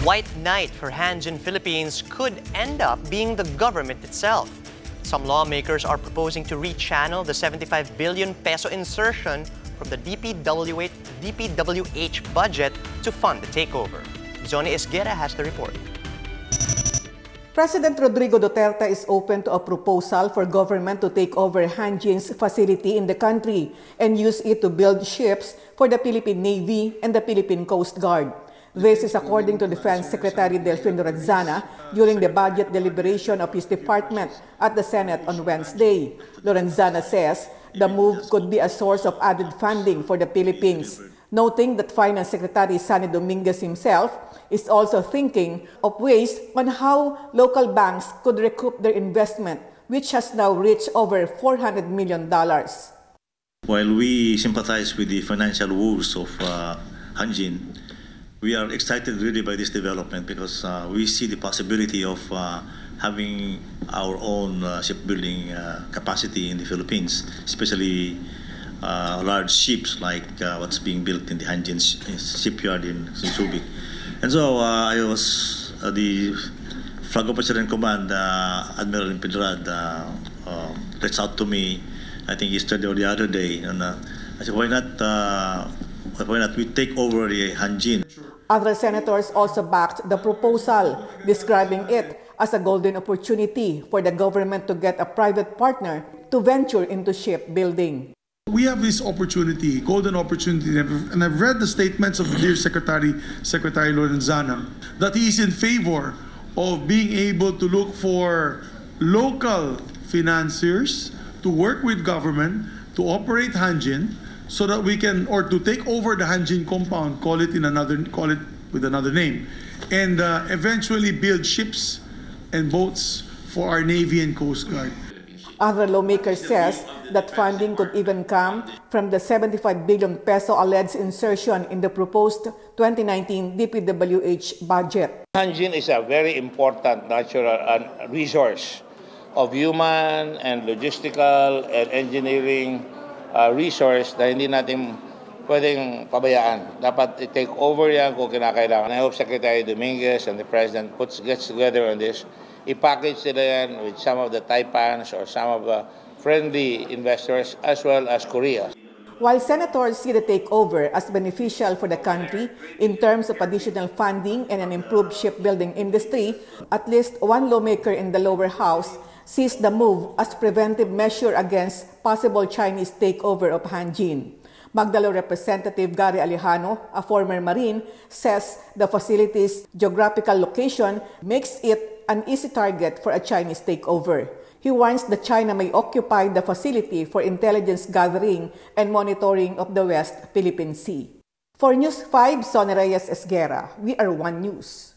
white knight for Hanjin Philippines could end up being the government itself. Some lawmakers are proposing to rechannel the 75 billion peso insertion from the DPWH budget to fund the takeover. Zoni Esguera has the report. President Rodrigo Duterte is open to a proposal for government to take over Hanjin's facility in the country and use it to build ships for the Philippine Navy and the Philippine Coast Guard. This is according to Defense Secretary Delfin Lorenzala during the budget deliberation of his department at the Senate on Wednesday. Lorenzala says the move could be a source of added funding for the Philippines, noting that Finance Secretary Sunny Dominguez himself is also thinking of ways on how local banks could recoup their investment, which has now reached over $400 million. While we sympathize with the financial woes of Hanjin, we are excited really by this development because we see the possibility of having our own shipbuilding capacity in the Philippines, especially large ships like what's being built in the Hanjin shipyard in Subic. And so I was the Flag Officer in Command, Admiral Impedrad, reached out to me, I think yesterday or the other day, and I said, why not we take over the Hanjin? Other senators also backed the proposal, describing it as a golden opportunity for the government to get a private partner to venture into shipbuilding. We have this opportunity, golden opportunity, and I've read the statements of the dear Secretary Lorenzala, that he is in favor of being able to look for local financiers to work with government to operate Hanjin, so that we can, or to take over the Hanjin compound, call it with another name, and eventually build ships and boats for our Navy and Coast Guard. Other lawmakers says that funding could even come from the 75 billion peso alleged insertion in the proposed 2019 DPWH budget. Hanjin is a very important natural resource of human and logistical and engineering resource na hindi natin pwedeng pabayaan. Dapat i-take over yan kung kinakailangan. I hope Secretary Dominguez and the President gets together on this. I-package nila yan with some of the Taipans or some of the friendly investors as well as Korea. While senators see the takeover as beneficial for the country in terms of additional funding and an improved shipbuilding industry, at least one lawmaker in the lower house sees the move as preventive measure against possible Chinese takeover of Hanjin. Magdalo Representative Gary Alejano, a former Marine, says the facility's geographical location makes it an easy target for a Chinese takeover. He warns that China may occupy the facility for intelligence gathering and monitoring of the West Philippine Sea. For News 5, Zoni Esguera, we are One News.